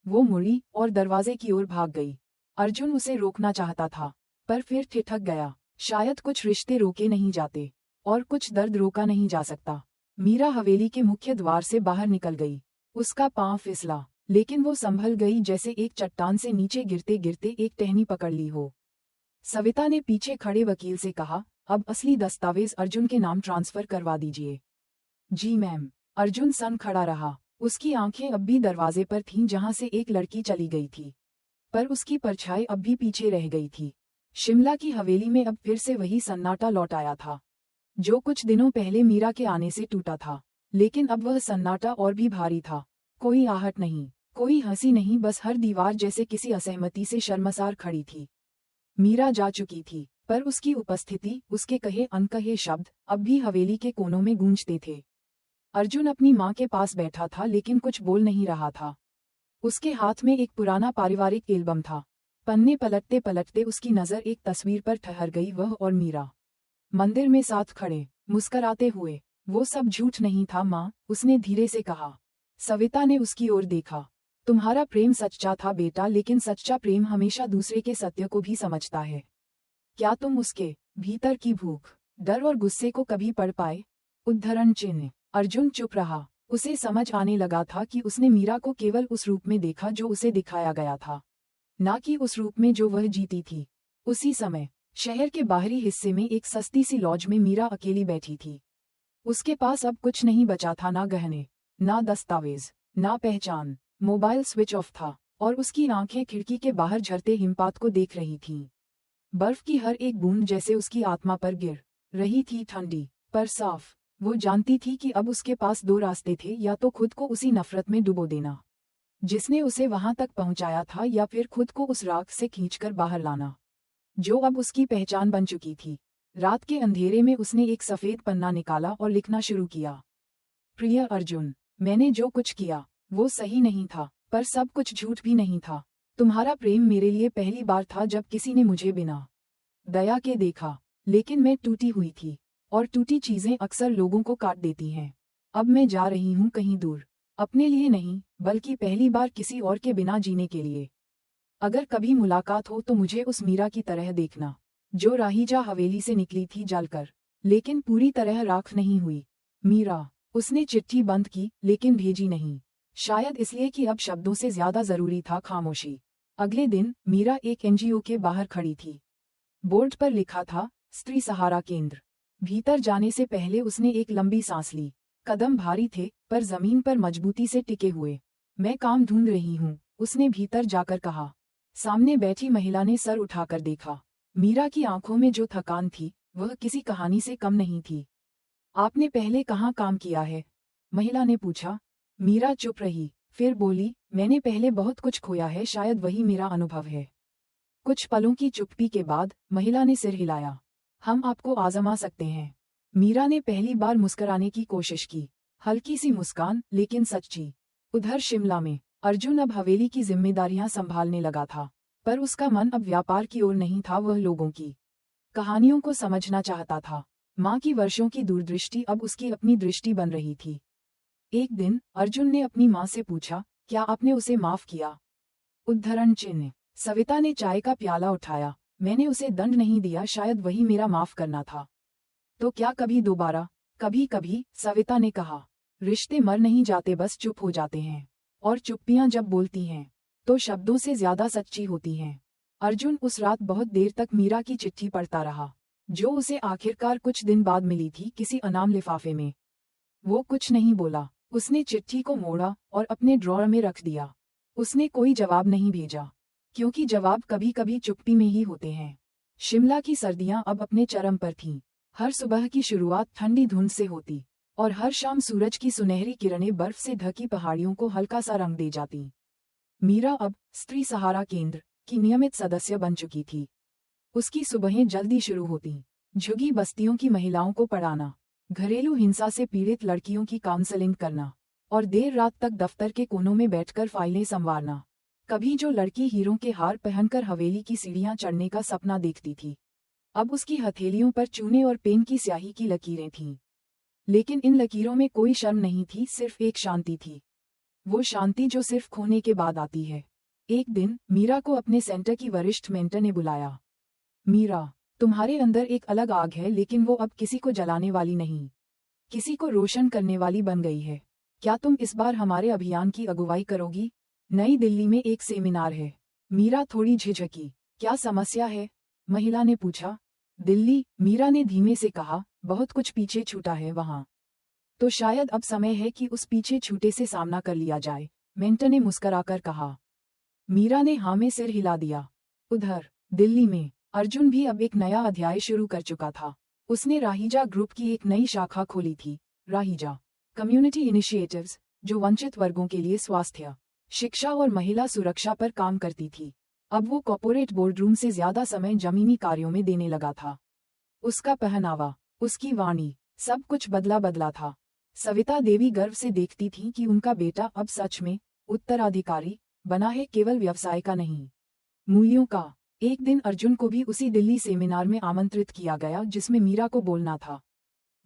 वो मुड़ी और दरवाजे की ओर भाग गई। अर्जुन उसे रोकना चाहता था, पर फिर ठिठक गया। शायद कुछ रिश्ते रोके नहीं जाते, और कुछ दर्द रोका नहीं जा सकता। मीरा हवेली के मुख्य द्वार से बाहर निकल गई। उसका पांव फिसला, लेकिन वो संभल गई जैसे एक चट्टान से नीचे गिरते गिरते एक टहनी पकड़ ली हो। सविता ने पीछे खड़े वकील से कहा, अब असली दस्तावेज अर्जुन के नाम ट्रांसफर करवा दीजिए। जी मैम। अर्जुन सन खड़ा रहा। उसकी आंखें अब भी दरवाजे पर थीं जहां से एक लड़की चली गई थी, पर उसकी परछाई अब भी पीछे रह गई थी। शिमला की हवेली में अब फिर से वही सन्नाटा लौट आया था, जो कुछ दिनों पहले मीरा के आने से टूटा था। लेकिन अब वह सन्नाटा और भी भारी था। कोई आहट नहीं, कोई हंसी नहीं, बस हर दीवार जैसे किसी असहमति से शर्मसार खड़ी थी। मीरा जा चुकी थी, पर उसकी उपस्थिति, उसके कहे अनकहे शब्द अब भी हवेली के कोनों में गूंजते थे। अर्जुन अपनी माँ के पास बैठा था, लेकिन कुछ बोल नहीं रहा था। उसके हाथ में एक पुराना पारिवारिक एल्बम था। पन्ने पलटते पलटते उसकी नज़र एक तस्वीर पर ठहर गई। वह और मीरा मंदिर में साथ खड़े, मुस्कराते हुए। वो सब झूठ नहीं था माँ, उसने धीरे से कहा। सविता ने उसकी ओर देखा। तुम्हारा प्रेम सच्चा था बेटा, लेकिन सच्चा प्रेम हमेशा दूसरे के सत्य को भी समझता है। क्या तुम उसके भीतर की भूख, डर और गुस्से को कभी पढ़ पाए? उद्धरण चिन्ह। अर्जुन चुप रहा। उसे समझ आने लगा था कि उसने मीरा को केवल उस रूप में देखा जो उसे दिखाया गया था, ना कि उस रूप में जो वह जीती थी। उसी समय शहर के बाहरी हिस्से में एक सस्ती सी लॉज में मीरा अकेली बैठी थी। उसके पास अब कुछ नहीं बचा था, ना गहने, ना दस्तावेज, ना पहचान। मोबाइल स्विच ऑफ था, और उसकी आंखें खिड़की के बाहर झरते हिमपात को देख रही थीं। बर्फ की हर एक बूंद जैसे उसकी आत्मा पर गिर रही थी, ठंडी पर साफ। वो जानती थी कि अब उसके पास दो रास्ते थे, या तो खुद को उसी नफरत में डुबो देना जिसने उसे वहां तक पहुंचाया था, या फिर खुद को उस राख से खींचकर बाहर लाना जो अब उसकी पहचान बन चुकी थी। रात के अंधेरे में उसने एक सफेद पन्ना निकाला और लिखना शुरू किया। प्रिय अर्जुन, मैंने जो कुछ किया वो सही नहीं था, पर सब कुछ झूठ भी नहीं था। तुम्हारा प्रेम मेरे लिए पहली बार था जब किसी ने मुझे बिना दया के देखा, लेकिन मैं टूटी हुई थी, और टूटी चीजें अक्सर लोगों को काट देती हैं। अब मैं जा रही हूँ कहीं दूर, अपने लिए नहीं, बल्कि पहली बार किसी और के बिना जीने के लिए। अगर कभी मुलाकात हो तो मुझे उस मीरा की तरह देखना, जो राहीजा हवेली से निकली थी जलकर, लेकिन पूरी तरह राख नहीं हुई। मीरा। उसने चिट्ठी बंद की, लेकिन भेजी नहीं। शायद इसलिए कि अब शब्दों से ज्यादा जरूरी था खामोशी। अगले दिन मीरा एक एनजीओ के बाहर खड़ी थी। बोर्ड पर लिखा था, स्त्री सहारा केंद्र। भीतर जाने से पहले उसने एक लंबी सांस ली। कदम भारी थे, पर जमीन पर मजबूती से टिके हुए। मैं काम ढूंढ रही हूँ, उसने भीतर जाकर कहा। सामने बैठी महिला ने सर उठाकर देखा। मीरा की आंखों में जो थकान थी, वह किसी कहानी से कम नहीं थी। आपने पहले कहाँ काम किया है? महिला ने पूछा। मीरा चुप रही, फिर बोली, मैंने पहले बहुत कुछ खोया है, शायद वही मेरा अनुभव है। कुछ पलों की चुप्पी के बाद महिला ने सिर हिलाया। हम आपको आजमा सकते हैं। मीरा ने पहली बार मुस्कुराने की कोशिश की, हल्की सी मुस्कान, लेकिन सच्ची। उधर शिमला में अर्जुन अब हवेली की जिम्मेदारियां संभालने लगा था, पर उसका मन अब व्यापार की ओर नहीं था। वह लोगों की कहानियों को समझना चाहता था। माँ की वर्षों की दूरदृष्टि अब उसकी अपनी दृष्टि बन रही थी। एक दिन अर्जुन ने अपनी माँ से पूछा, क्या आपने उसे माफ किया? उद्धरण चिन्ह। सविता ने चाय का प्याला उठाया। मैंने उसे दंड नहीं दिया, शायद वही मेरा माफ करना था। तो क्या कभी दोबारा? कभी कभी, सविता ने कहा। रिश्ते मर नहीं जाते, बस चुप हो जाते हैं। और चुप्पियां जब बोलती हैं, तो शब्दों से ज्यादा सच्ची होती हैं। अर्जुन उस रात बहुत देर तक मीरा की चिट्ठी पढ़ता रहा, जो उसे आखिरकार कुछ दिन बाद मिली थी किसी अनाम लिफाफे में। वो कुछ नहीं बोला। उसने चिट्ठी को मोड़ा और अपने ड्रॉअर में रख दिया। उसने कोई जवाब नहीं भेजा, क्योंकि जवाब कभी कभी चुप्पी में ही होते हैं। शिमला की सर्दियां अब अपने चरम पर थीं। हर सुबह की शुरुआत ठंडी धुंध से होती, और हर शाम सूरज की सुनहरी किरणें बर्फ से ढकी पहाड़ियों को हल्का सा रंग दे जाती। मीरा अब स्त्री सहारा केंद्र की नियमित सदस्य बन चुकी थी। उसकी सुबहें जल्दी शुरू होती, झुगी बस्तियों की महिलाओं को पढ़ाना, घरेलू हिंसा से पीड़ित लड़कियों की काउंसलिंग करना, और देर रात तक दफ्तर के कोनों में बैठकर फाइलें संवारना। कभी जो लड़की हीरों के हार पहनकर हवेली की सीढ़ियां चढ़ने का सपना देखती थी, अब उसकी हथेलियों पर चूने और पेन की स्याही की लकीरें थीं। लेकिन इन लकीरों में कोई शर्म नहीं थी, सिर्फ एक शांति थी। वो शांति जो सिर्फ खोने के बाद आती है। एक दिन मीरा को अपने सेंटर की वरिष्ठ मेंटर ने बुलाया। मीरा, तुम्हारे अंदर एक अलग आग है, लेकिन वो अब किसी को जलाने वाली नहीं, किसी को रोशन करने वाली बन गई है। क्या तुम इस बार हमारे अभियान की अगुवाई करोगी? नई दिल्ली में एक सेमिनार है। मीरा थोड़ी झिझकी। क्या समस्या है? महिला ने पूछा। दिल्ली, मीरा ने धीमे से कहा, बहुत कुछ पीछे छूटा है वहाँ। तो शायद अब समय है कि उस पीछे छूटे से सामना कर लिया जाए, मेंटर ने मुस्कराकर कहा। मीरा ने हाँ में सिर हिला दिया। उधर दिल्ली में अर्जुन भी अब एक नया अध्याय शुरू कर चुका था। उसने राहीजा ग्रुप की एक नई शाखा खोली थी, राहीजा कम्युनिटी इनिशिएटिव्स, जो वंचित वर्गों के लिए स्वास्थ्य, शिक्षा और महिला सुरक्षा पर काम करती थी। अब वो कॉर्पोरेट बोर्डरूम से ज्यादा समय जमीनी कार्यों में देने लगा था। उसका पहनावा, उसकी वाणी, सब कुछ बदला बदला था। सविता देवी गर्व से देखती थी कि उनका बेटा अब सच में उत्तराधिकारी बना है, केवल व्यवसाय का नहीं, मूल्यों का। एक दिन अर्जुन को भी उसी दिल्ली सेमिनार में आमंत्रित किया गया जिसमें मीरा को बोलना था।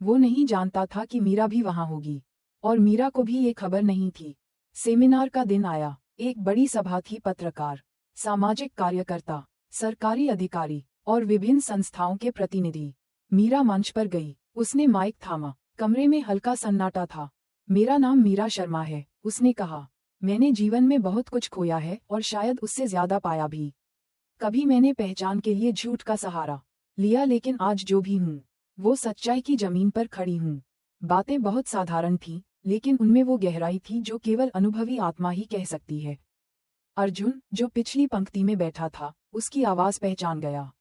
वो नहीं जानता था कि मीरा भी वहां होगी, और मीरा को भी ये खबर नहीं थी। सेमिनार का दिन आया। एक बड़ी सभा थी, पत्रकार, सामाजिक कार्यकर्ता, सरकारी अधिकारी और विभिन्न संस्थाओं के प्रतिनिधि। मीरा मंच पर गई। उसने माइक थामा। कमरे में हल्का सन्नाटा था। मेरा नाम मीरा शर्मा है, उसने कहा। मैंने जीवन में बहुत कुछ खोया है और शायद उससे ज्यादा पाया भी। कभी मैंने पहचान के लिए झूठ का सहारा लिया, लेकिन आज जो भी हूँ वो सच्चाई की जमीन पर खड़ी हूँ। बातें बहुत साधारण थीं, लेकिन उनमें वो गहराई थी जो केवल अनुभवी आत्मा ही कह सकती है। अर्जुन, जो पिछली पंक्ति में बैठा था, उसकी आवाज पहचान गया।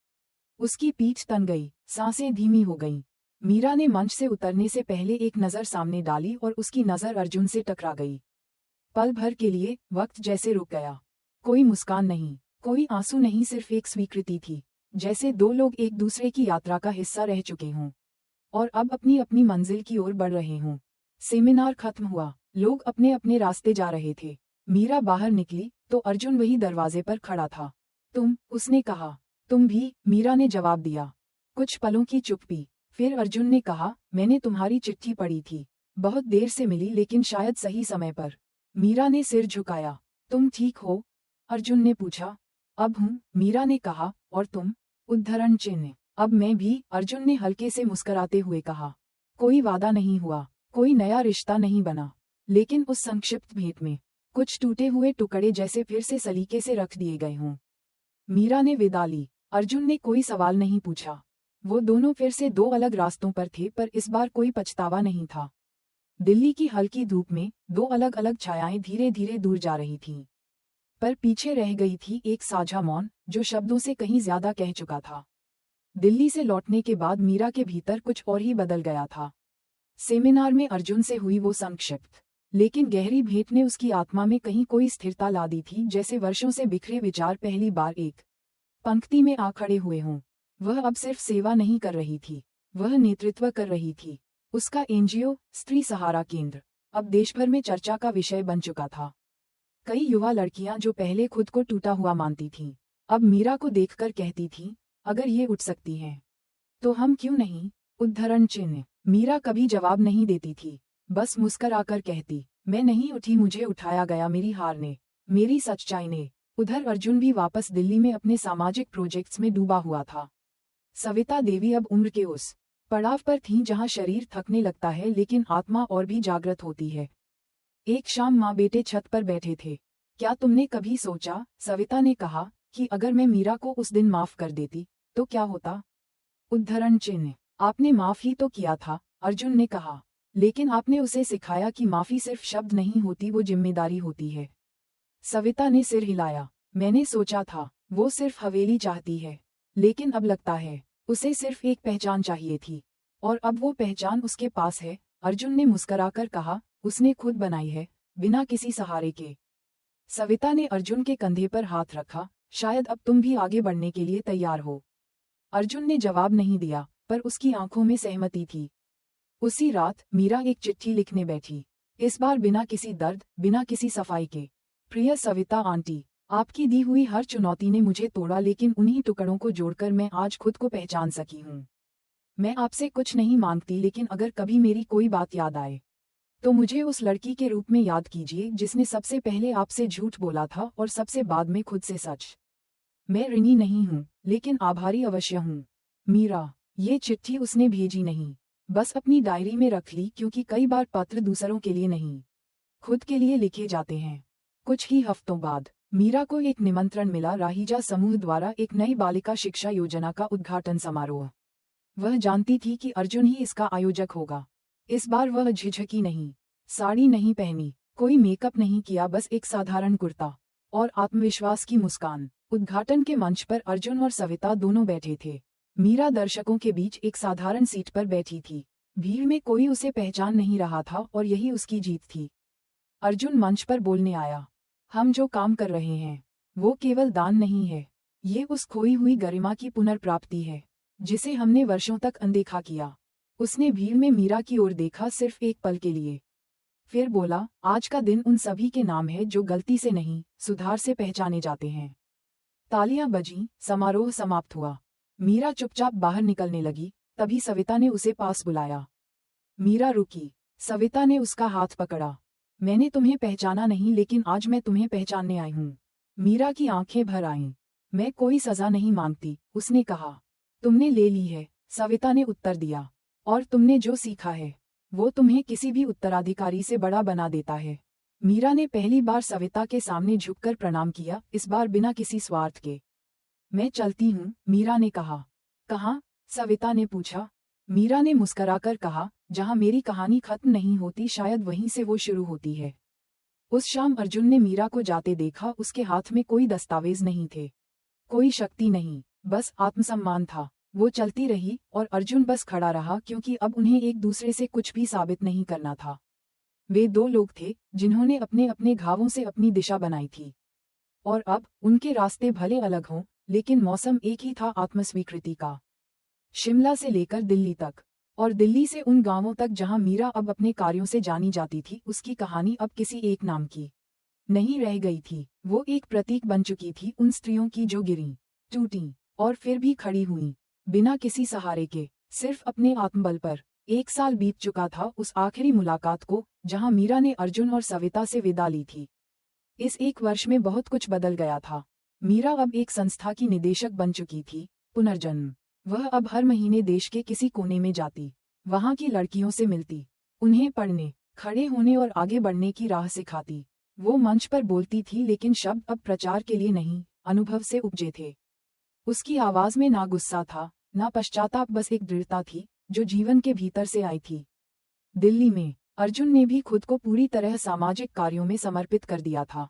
उसकी पीठ तन गई, सांसें धीमी हो गईं। मीरा ने मंच से उतरने से पहले एक नज़र सामने डाली और उसकी नज़र अर्जुन से टकरा गई। पल भर के लिए वक्त जैसे रुक गया। कोई मुस्कान नहीं, कोई आंसू नहीं, सिर्फ एक स्वीकृति थी, जैसे दो लोग एक दूसरे की यात्रा का हिस्सा रह चुके हों और अब अपनी अपनी मंजिल की ओर बढ़ रहे हों। सेमिनार खत्म हुआ, लोग अपने अपने रास्ते जा रहे थे। मीरा बाहर निकली तो अर्जुन वही दरवाजे पर खड़ा था। तुम, उसने कहा। तुम भी, मीरा ने जवाब दिया। कुछ पलों की चुप्पी, फिर अर्जुन ने कहा, मैंने तुम्हारी चिट्ठी पढ़ी थी। बहुत देर से मिली, लेकिन शायद सही समय पर। मीरा ने सिर झुकाया। तुम ठीक हो? अर्जुन ने पूछा। अब हूँ, मीरा ने कहा। और तुम? उद्धरण चिन्ह। अब मैं भी, अर्जुन ने हल्के से मुस्कराते हुए कहा। कोई वादा नहीं हुआ, कोई नया रिश्ता नहीं बना, लेकिन उस संक्षिप्त भेंट में कुछ टूटे हुए टुकड़े जैसे फिर से सलीके से रख दिए गए हों। मीरा ने विदा ली। अर्जुन ने कोई सवाल नहीं पूछा। वो दोनों फिर से दो अलग रास्तों पर थे, पर इस बार कोई पछतावा नहीं था। दिल्ली की हल्की धूप में दो अलग अलग छायाएं धीरे धीरे दूर जा रही थीं, पर पीछे रह गई थी एक साझा मौन जो शब्दों से कहीं ज्यादा कह चुका था। दिल्ली से लौटने के बाद मीरा के भीतर कुछ और ही बदल गया था। सेमिनार में अर्जुन से हुई वो संक्षिप्त लेकिन गहरी भेंट ने उसकी आत्मा में कहीं कोई स्थिरता ला दी थी, जैसे वर्षों से बिखरे विचार पहली बार एक पंक्ति में आ खड़े हुए हों। वह अब सिर्फ सेवा नहीं कर रही थी, वह नेतृत्व कर रही थी। उसका एनजीओ, स्त्री सहारा केंद्र, अब देश भर में चर्चा का विषय बन चुका था। कई युवा लड़कियां जो पहले खुद को टूटा हुआ मानती थीं, अब मीरा को देखकर कहती थीं, अगर ये उठ सकती हैं, तो हम क्यों नहीं? उद्धरण चिन्ह। मीरा कभी जवाब नहीं देती थी, बस मुस्कराकर कहती, मैं नहीं उठी, मुझे उठाया गया, मेरी हार ने, मेरी सच्चाई ने। उधर अर्जुन भी वापस दिल्ली में अपने सामाजिक प्रोजेक्ट्स में डूबा हुआ था। सविता देवी अब उम्र के उस पड़ाव पर थीं जहां शरीर थकने लगता है लेकिन आत्मा और भी जागृत होती है। एक शाम माँ बेटे छत पर बैठे थे। क्या तुमने कभी सोचा, सविता ने कहा, कि अगर मैं मीरा को उस दिन माफ कर देती तो क्या होता? उद्धरण चिन्ह। आपने माफ ही तो किया था, अर्जुन ने कहा, लेकिन आपने उसे सिखाया कि माफी सिर्फ शब्द नहीं होती, वो जिम्मेदारी होती है। सविता ने सिर हिलाया। मैंने सोचा था वो सिर्फ हवेली चाहती है, लेकिन अब लगता है उसे सिर्फ एक पहचान चाहिए थी, और अब वो पहचान उसके पास है। अर्जुन ने मुस्कराकर कहा, उसने खुद बनाई है, बिना किसी सहारे के। सविता ने अर्जुन के कंधे पर हाथ रखा। शायद अब तुम भी आगे बढ़ने के लिए तैयार हो। अर्जुन ने जवाब नहीं दिया, पर उसकी आंखों में सहमति थी। उसी रात मीरा एक चिट्ठी लिखने बैठी, इस बार बिना किसी दर्द, बिना किसी सफाई के। प्रिय सविता आंटी, आपकी दी हुई हर चुनौती ने मुझे तोड़ा, लेकिन उन्हीं टुकड़ों को जोड़कर मैं आज खुद को पहचान सकी हूँ। मैं आपसे कुछ नहीं मांगती, लेकिन अगर कभी मेरी कोई बात याद आए तो मुझे उस लड़की के रूप में याद कीजिए जिसने सबसे पहले आपसे झूठ बोला था और सबसे बाद में खुद से सच। मैं ऋणी नहीं हूँ, लेकिन आभारी अवश्य हूँ। मीरा। ये चिट्ठी उसने भेजी नहीं, बस अपनी डायरी में रख ली, क्योंकि कई बार पत्र दूसरों के लिए नहीं, खुद के लिए लिखे जाते हैं। कुछ ही हफ्तों बाद मीरा को एक निमंत्रण मिला, राहीजा समूह द्वारा एक नई बालिका शिक्षा योजना का उद्घाटन समारोह। वह जानती थी कि अर्जुन ही इसका आयोजक होगा। इस बार वह झिझकी नहीं, साड़ी नहीं पहनी, कोई मेकअप नहीं किया, बस एक साधारण कुर्ता और आत्मविश्वास की मुस्कान। उद्घाटन के मंच पर अर्जुन और सविता दोनों बैठे थे। मीरा दर्शकों के बीच एक साधारण सीट पर बैठी थी। भीड़ में कोई उसे पहचान नहीं रहा था और यही उसकी जीत थी। अर्जुन मंच पर बोलने आया। हम जो काम कर रहे हैं वो केवल दान नहीं है, ये उस खोई हुई गरिमा की पुनर्प्राप्ति है जिसे हमने वर्षों तक अनदेखा किया। उसने भीड़ में मीरा की ओर देखा, सिर्फ एक पल के लिए, फिर बोला, आज का दिन उन सभी के नाम है जो गलती से नहीं, सुधार से पहचाने जाते हैं। तालियां बजीं, समारोह समाप्त हुआ। मीरा चुपचाप बाहर निकलने लगी, तभी सविता ने उसे पास बुलाया। मीरा रुकी। सविता ने उसका हाथ पकड़ा। मैंने तुम्हें पहचाना नहीं, लेकिन आज मैं तुम्हें पहचानने आई हूँ। मीरा की आंखें भर आईं। मैं कोई सजा नहीं मांगती, उसने कहा। तुमने ले ली है, सविता ने उत्तर दिया, और तुमने जो सीखा है वो तुम्हें किसी भी उत्तराधिकारी से बड़ा बना देता है। मीरा ने पहली बार सविता के सामने झुककर प्रणाम किया, इस बार बिना किसी स्वार्थ के। मैं चलती हूँ, मीरा ने कहा। कहाँ? सविता ने पूछा। मीरा ने मुस्कराकर कहा, जहाँ मेरी कहानी खत्म नहीं होती, शायद वहीं से वो शुरू होती है। उस शाम अर्जुन ने मीरा को जाते देखा। उसके हाथ में कोई दस्तावेज नहीं थे, कोई शक्ति नहीं, बस आत्मसम्मान था। वो चलती रही और अर्जुन बस खड़ा रहा, क्योंकि अब उन्हें एक दूसरे से कुछ भी साबित नहीं करना था। वे दो लोग थे जिन्होंने अपने अपने घावों से अपनी दिशा बनाई थी, और अब उनके रास्ते भले अलग हों, लेकिन मौसम एक ही था, आत्मस्वीकृति का। शिमला से लेकर दिल्ली तक, और दिल्ली से उन गांवों तक जहां मीरा अब अपने कार्यों से जानी जाती थी, उसकी कहानी अब किसी एक नाम की नहीं रह गई थी। वो एक प्रतीक बन चुकी थी उन स्त्रियों की जो गिरीं, टूटीं और फिर भी खड़ी हुईं, बिना किसी सहारे के, सिर्फ अपने आत्मबल पर। 1 साल बीत चुका था उस आखिरी मुलाकात को, जहां मीरा ने अर्जुन और सविता से विदा ली थी। इस 1 वर्ष में बहुत कुछ बदल गया था। मीरा अब एक संस्था की निदेशक बन चुकी थी, पुनर्जन्म। वह अब हर महीने देश के किसी कोने में जाती, वहां की लड़कियों से मिलती, उन्हें पढ़ने, खड़े होने और आगे बढ़ने की राह सिखाती। वो मंच पर बोलती थी, लेकिन शब्द अब प्रचार के लिए नहीं, अनुभव से उपजे थे। उसकी आवाज में ना गुस्सा था, ना पश्चाताप, बस एक दृढ़ता थी जो जीवन के भीतर से आई थी। दिल्ली में अर्जुन ने भी खुद को पूरी तरह सामाजिक कार्यों में समर्पित कर दिया था।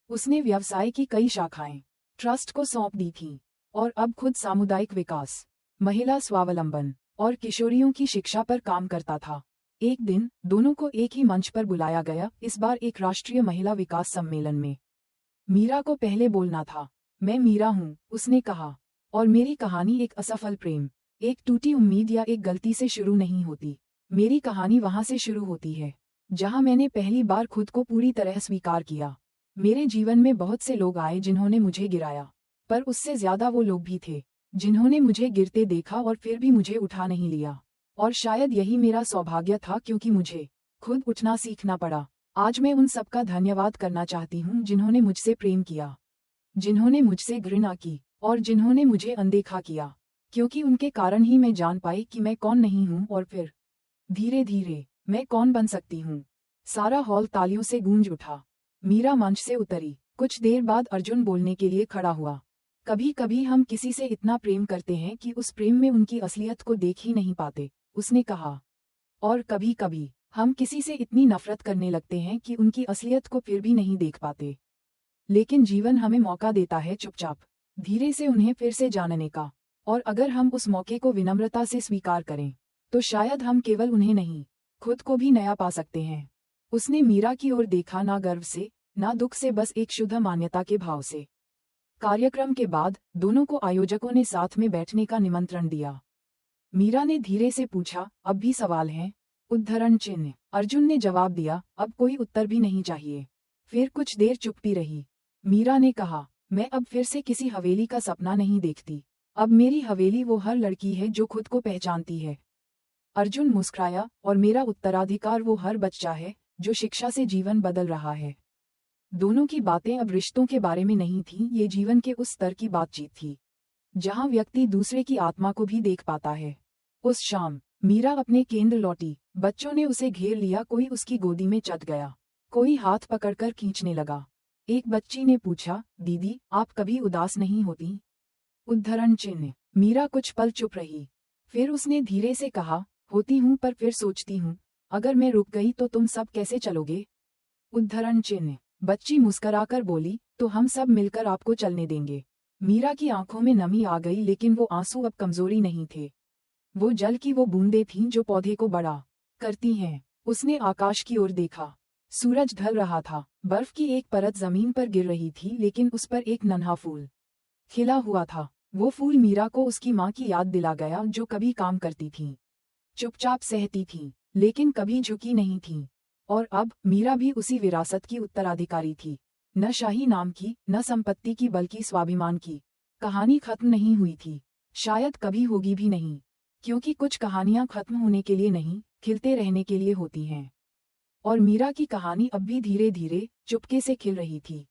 उसने व्यवसाय की कई शाखाएं ट्रस्ट को सौंप दी थीं, और अब खुद सामुदायिक विकास, महिला स्वावलंबन और किशोरियों की शिक्षा पर काम करता था। एक दिन दोनों को एक ही मंच पर बुलाया गया, इस बार एक राष्ट्रीय महिला विकास सम्मेलन में। मीरा को पहले बोलना था। मैं मीरा हूँ, उसने कहा, और मेरी कहानी एक असफल प्रेम, एक टूटी उम्मीद या एक गलती से शुरू नहीं होती। मेरी कहानी वहाँ से शुरू होती है जहाँ मैंने पहली बार खुद को पूरी तरह स्वीकार किया। मेरे जीवन में बहुत से लोग आए जिन्होंने मुझे गिराया, पर उससे ज्यादा वो लोग भी थे जिन्होंने मुझे गिरते देखा और फिर भी मुझे उठा नहीं लिया। और शायद यही मेरा सौभाग्य था, क्योंकि मुझे खुद उठना सीखना पड़ा। आज मैं उन सबका धन्यवाद करना चाहती हूँ जिन्होंने मुझसे प्रेम किया, जिन्होंने मुझसे घृणा की, और जिन्होंने मुझे अनदेखा किया, क्योंकि उनके कारण ही मैं जान पाई कि मैं कौन नहीं हूँ, और फिर धीरे धीरे मैं कौन बन सकती हूँ। सारा हॉल तालियों से गूंज उठा। मीरा मंच से उतरी। कुछ देर बाद अर्जुन बोलने के लिए खड़ा हुआ। कभी कभी हम किसी से इतना प्रेम करते हैं कि उस प्रेम में उनकी असलियत को देख ही नहीं पाते, उसने कहा। और कभी कभी हम किसी से इतनी नफरत करने लगते हैं कि उनकी असलियत को फिर भी नहीं देख पाते। लेकिन जीवन हमें मौका देता है चुपचाप, धीरे से उन्हें फिर से जानने का, और अगर हम उस मौके को विनम्रता से स्वीकार करें, तो शायद हम केवल उन्हें नहीं, खुद को भी नया पा सकते हैं। उसने मीरा की ओर देखा, ना गर्व से, ना दुख से, बस एक शुद्ध मान्यता के भाव से। कार्यक्रम के बाद दोनों को आयोजकों ने साथ में बैठने का निमंत्रण दिया। मीरा ने धीरे से पूछा, अब भी सवाल हैं? उद्धरण चिन्ह। अर्जुन ने जवाब दिया, अब कोई उत्तर भी नहीं चाहिए। फिर कुछ देर चुप्पी रही। मीरा ने कहा, मैं अब फिर से किसी हवेली का सपना नहीं देखती। अब मेरी हवेली वो हर लड़की है जो खुद को पहचानती है। अर्जुन मुस्कुराया, और मेरा उत्तराधिकार वो हर बच्चा है जो शिक्षा से जीवन बदल रहा है। दोनों की बातें अब रिश्तों के बारे में नहीं थीं, ये जीवन के उस स्तर की बातचीत थी जहां व्यक्ति दूसरे की आत्मा को भी देख पाता है। उस शाम मीरा अपने केंद्र लौटी। बच्चों ने उसे घेर लिया, कोई उसकी गोदी में चढ़ गया, कोई हाथ पकड़कर खींचने लगा। एक बच्ची ने पूछा, दीदी आप कभी उदास नहीं होती? उद्धरण चिन्ह। मीरा कुछ पल चुप रही, फिर उसने धीरे से कहा, होती हूँ, पर फिर सोचती हूँ अगर मैं रुक गई तो तुम सब कैसे चलोगे? उद्धरण चिन्ह। बच्ची मुस्कराकर बोली, तो हम सब मिलकर आपको चलने देंगे। मीरा की आंखों में नमी आ गई, लेकिन वो आंसू अब कमजोरी नहीं थे, वो जल की वो बूंदें थीं जो पौधे को बड़ा करती हैं। उसने आकाश की ओर देखा। सूरज ढल रहा था, बर्फ की एक परत जमीन पर गिर रही थी, लेकिन उस पर एक नन्हा फूल खिला हुआ था। वो फूल मीरा को उसकी माँ की याद दिला गया, जो कभी काम करती थी, चुपचाप सहती थी, लेकिन कभी झुकी नहीं थी। और अब मीरा भी उसी विरासत की उत्तराधिकारी थी, न शाही नाम की, न संपत्ति की, बल्कि स्वाभिमान की। कहानी खत्म नहीं हुई थी, शायद कभी होगी भी नहीं, क्योंकि कुछ कहानियां खत्म होने के लिए नहीं, खिलते रहने के लिए होती हैं। और मीरा की कहानी अब भी धीरे धीरे चुपके से खिल रही थी।